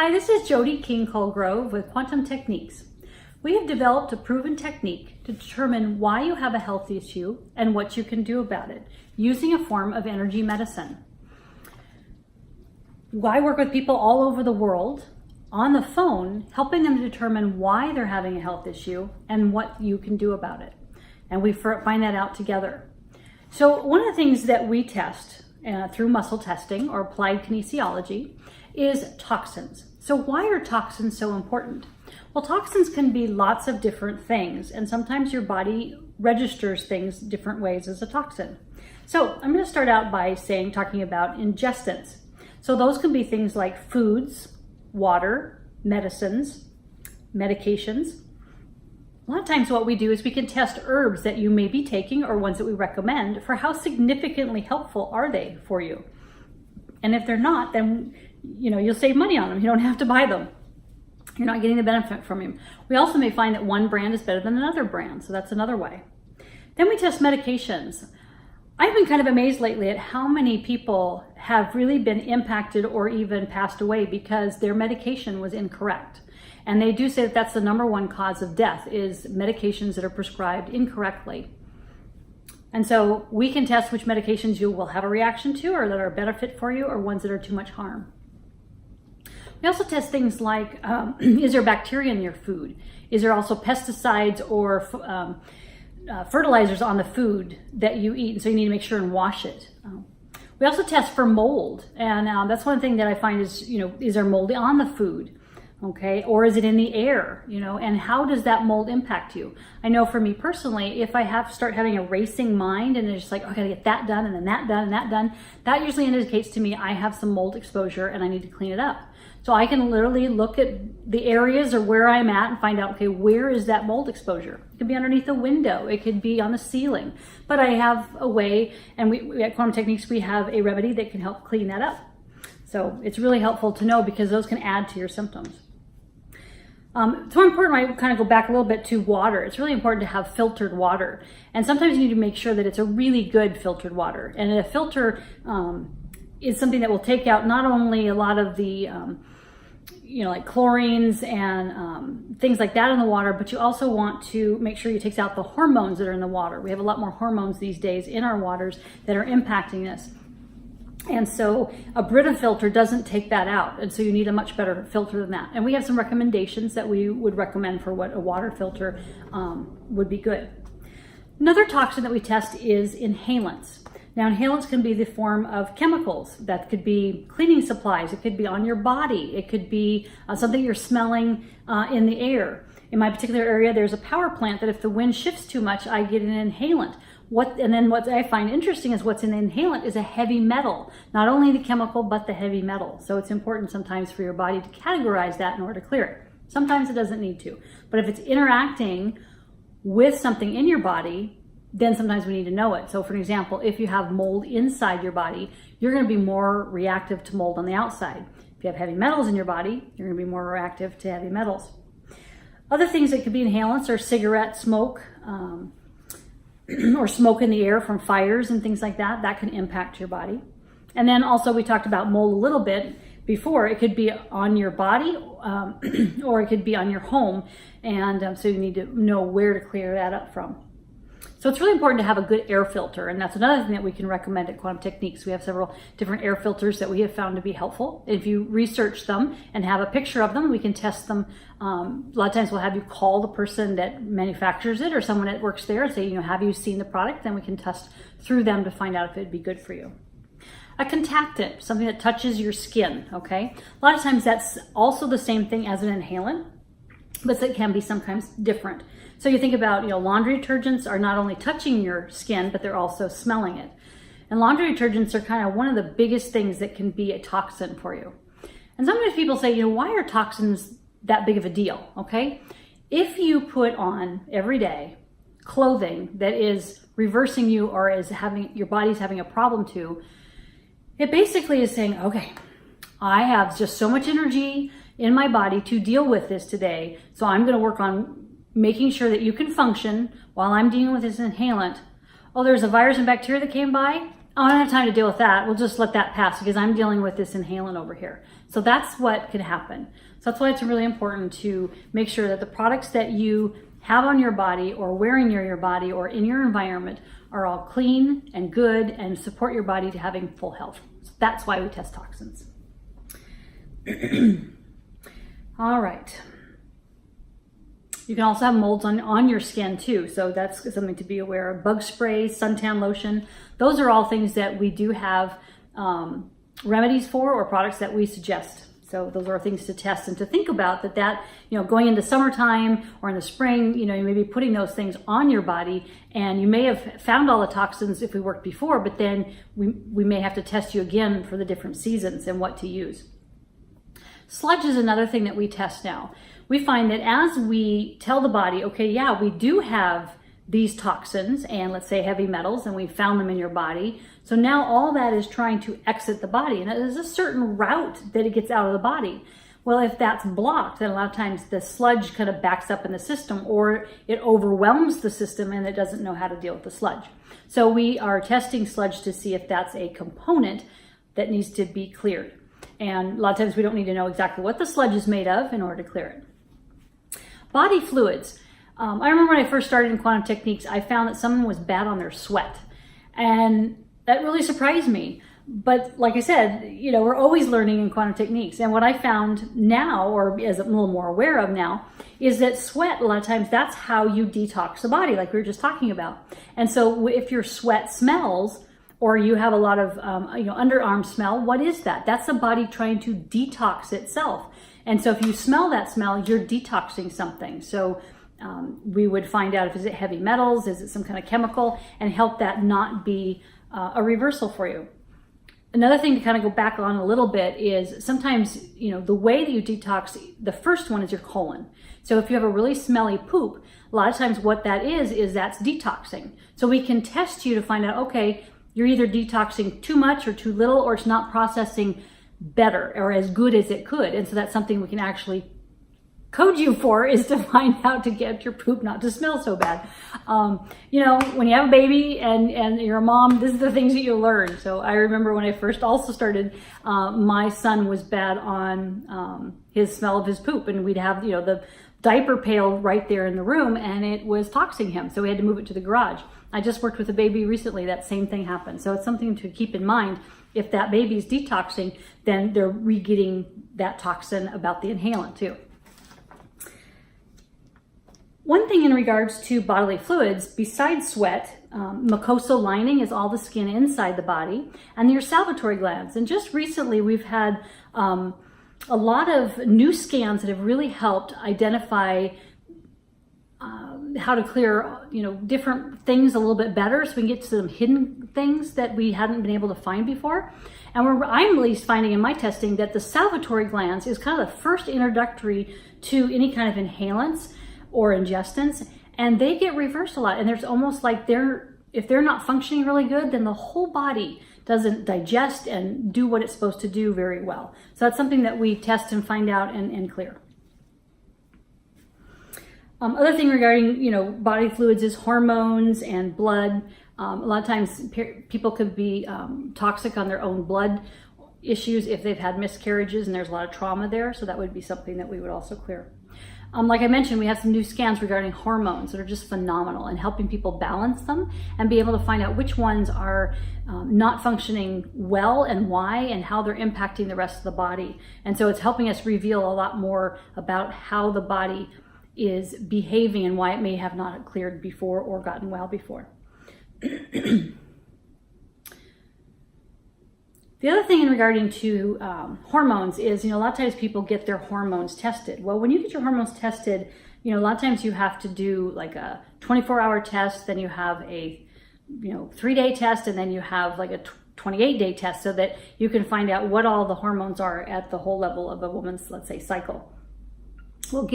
Hi, this is Jody King-Colgrove with Quantum Techniques. We have developed a proven technique to determine why you have a health issue and what you can do about it using a form of energy medicine. I work with people all over the world on the phone, helping them to determine why they're having a health issue and what you can do about it. And we find that out together. So one of the things that we test through muscle testing or applied kinesiology is toxins. So why are toxins so important? Well, toxins can be lots of different things, and sometimes your body registers things different ways as a toxin. So I'm going to start out by talking about ingestants. So those can be things like foods, water, medicines, medications. A lot of times what we do is we can test herbs that you may be taking or ones that we recommend for how significantly helpful are they for you. And if they're not, then you'll save money on them. You don't have to buy them. You're not getting the benefit from them. We also may find that one brand is better than another brand, so that's another way. Then we test medications. I've been kind of amazed lately at how many people have really been impacted or even passed away because their medication was incorrect. And they do say that that's the number one cause of death is medications that are prescribed incorrectly. And so we can test which medications you will have a reaction to or that are a benefit for you or ones that are too much harm. We also test things like, is there bacteria in your food? Is there also pesticides or fertilizers on the food that you eat? And so you need to make sure and wash it. We also test for mold. And that's one thing that I find is, is there mold on the food? Okay, or is it in the air, and how does that mold impact you? I know for me personally, if I start having a racing mind and it's just like, I gotta get that done and then that done and that done, that usually indicates to me I have some mold exposure and I need to clean it up. So I can literally look at the areas or where I'm at and find out, okay, where is that mold exposure? It could be underneath the window, it could be on the ceiling, but I have a way, and we at Quantum Techniques, we have a remedy that can help clean that up. So it's really helpful to know because those can add to your symptoms. It's more important, I kind of go back a little bit to water. It's really important to have filtered water. And sometimes you need to make sure that it's a really good filtered water. And a filter is something that will take out not only a lot of the, like chlorines and things like that in the water, but you also want to make sure it takes out the hormones that are in the water. We have a lot more hormones these days in our waters that are impacting us. And so a Brita filter doesn't take that out. And so you need a much better filter than that. And we have some recommendations that we would recommend for what a water filter would be good. Another toxin that we test is inhalants. Now inhalants can be the form of chemicals. That could be cleaning supplies. It could be on your body. It could be something you're smelling in the air. In my particular area, there's a power plant that if the wind shifts too much, I get an inhalant. And then what I find interesting is what's in the inhalant is a heavy metal, not only the chemical, but the heavy metal. So it's important sometimes for your body to categorize that in order to clear it. Sometimes it doesn't need to, but if it's interacting with something in your body, then sometimes we need to know it. So for example, if you have mold inside your body, you're going to be more reactive to mold on the outside. If you have heavy metals in your body, you're going to be more reactive to heavy metals. Other things that could be inhalants are cigarette smoke, or smoke in the air from fires and things like that. That can impact your body. And then also we talked about mold a little bit before. It could be on your body or it could be on your home. And so you need to know where to clear that up from. So it's really important to have a good air filter, and that's another thing that we can recommend at Quantum Techniques. We have several different air filters that we have found to be helpful. If you research them and have a picture of them, we can test them. A lot of times we'll have you call the person that manufactures it or someone that works there and say, have you seen the product? Then we can test through them to find out if it'd be good for you. A contactant, something that touches your skin, okay? A lot of times that's also the same thing as an inhalant, but it can be sometimes different. So you think about, laundry detergents are not only touching your skin, but they're also smelling it. And laundry detergents are kind of one of the biggest things that can be a toxin for you. And sometimes people say, why are toxins that big of a deal, okay? If you put on every day clothing that is reversing you or is your body's having a problem to, it basically is saying, okay, I have just so much energy in my body to deal with this today, so I'm going to work on making sure that you can function while I'm dealing with this inhalant. Oh, there's a virus and bacteria that came by? I don't have time to deal with that. We'll just let that pass because I'm dealing with this inhalant over here. So that's what could happen. So that's why it's really important to make sure that the products that you have on your body or wearing near your body or in your environment are all clean and good and support your body to having full health. So that's why we test toxins. All right. You can also have molds on your skin too, so that's something to be aware of. Bug spray, suntan lotion, those are all things that we do have remedies for or products that we suggest. So those are things to test and to think about that, going into summertime or in the spring, you may be putting those things on your body and you may have found all the toxins if we worked before, but then we may have to test you again for the different seasons and what to use. Sludge is another thing that we test now. We find that as we tell the body, okay, yeah, we do have these toxins and let's say heavy metals and we found them in your body. So now all that is trying to exit the body and there's a certain route that it gets out of the body. Well, if that's blocked, then a lot of times the sludge kind of backs up in the system or it overwhelms the system and it doesn't know how to deal with the sludge. So we are testing sludge to see if that's a component that needs to be cleared. And a lot of times we don't need to know exactly what the sludge is made of in order to clear it. Body fluids. I remember when I first started in quantum techniques, I found that someone was bad on their sweat. And that really surprised me. But like I said, we're always learning in quantum techniques. And what I found now, or as I'm a little more aware of now, is that sweat, a lot of times, that's how you detox the body, like we were just talking about. And so if your sweat smells, or you have a lot of underarm smell, what is that? That's the body trying to detox itself. And so if you smell that smell, you're detoxing something. So we would find out if is it heavy metals, is it some kind of chemical, and help that not be a reversal for you. Another thing to kind of go back on a little bit is sometimes, the way that you detox, the first one is your colon. So if you have a really smelly poop, a lot of times what that is that's detoxing. So we can test you to find out, okay, you're either detoxing too much or too little, or it's not processing better or as good as it could. And so that's something we can actually code you for, is to find out to get your poop not to smell so bad. When you have a baby and you're a mom, this is the things that you learn. So I remember when I first also started, my son was bad on his smell of his poop, and we'd have, the diaper pail right there in the room and it was toxing him. So we had to move it to the garage. I just worked with a baby recently, that same thing happened. So it's something to keep in mind. If that baby's detoxing, then they're re-getting that toxin about the inhalant too. One thing in regards to bodily fluids, besides sweat, mucosal lining is all the skin inside the body, and your salivatory glands. And just recently we've had a lot of new scans that have really helped identify how to clear, different things a little bit better, so we can get to some hidden things that we hadn't been able to find before. And I'm at least finding in my testing that the salivatory glands is kind of the first introductory to any kind of inhalants or ingestants, and they get reversed a lot. And there's almost like if they're not functioning really good, then the whole body doesn't digest and do what it's supposed to do very well. So that's something that we test and find out and clear. Other thing regarding, body fluids is hormones and blood. A lot of times people could be toxic on their own blood issues if they've had miscarriages and there's a lot of trauma there. So that would be something that we would also clear. Like I mentioned, we have some new scans regarding hormones that are just phenomenal and helping people balance them and be able to find out which ones are not functioning well and why, and how they're impacting the rest of the body. And so it's helping us reveal a lot more about how the body is behaving and why it may have not cleared before or gotten well before. The other thing in regarding to hormones is, a lot of times people get their hormones tested. Well, when you get your hormones tested, a lot of times you have to do like a 24-hour test, then you have a 3-day test, and then you have like a 28-day test, so that you can find out what all the hormones are at the whole level of a woman's, let's say, cycle. Well,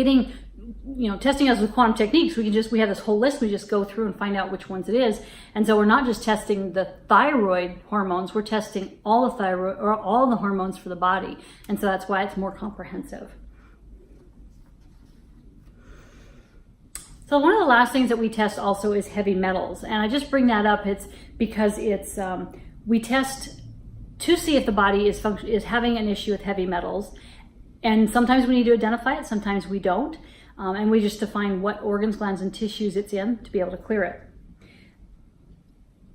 testing us with quantum techniques, we have this whole list. We just go through and find out which ones it is. And so we're not just testing the thyroid hormones, we're testing all the thyroid or all the hormones for the body. And so that's why it's more comprehensive. So one of the last things that we test also is heavy metals. And I just bring that up, it's because it's we test to see if the body is having an issue with heavy metals. And sometimes we need to identify it, sometimes we don't. And we just define what organs, glands, and tissues it's in to be able to clear it.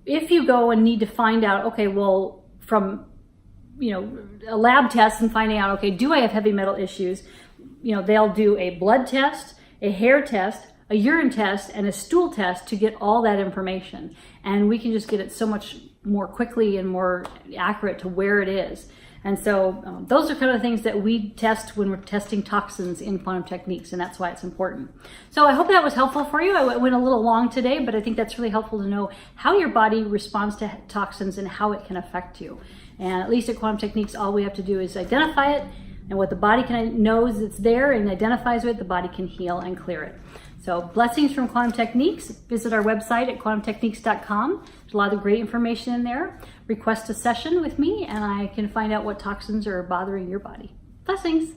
If you go and need to find out, okay, well, from a lab test and finding out, okay, do I have heavy metal issues? They'll do a blood test, a hair test, a urine test, and a stool test to get all that information. And we can just get it so much more quickly and more accurate to where it is. And so those are kind of things that we test when we're testing toxins in quantum techniques, and that's why it's important. So I hope that was helpful for you. I went a little long today, but I think that's really helpful to know how your body responds to toxins and how it can affect you. And at least at Quantum Techniques, all we have to do is identify it, and what the body knows it's there and identifies with, the body can heal and clear it. So blessings from Quantum Techniques. Visit our website at quantumtechniques.com. There's a lot of great information in there. Request a session with me and I can find out what toxins are bothering your body. Blessings.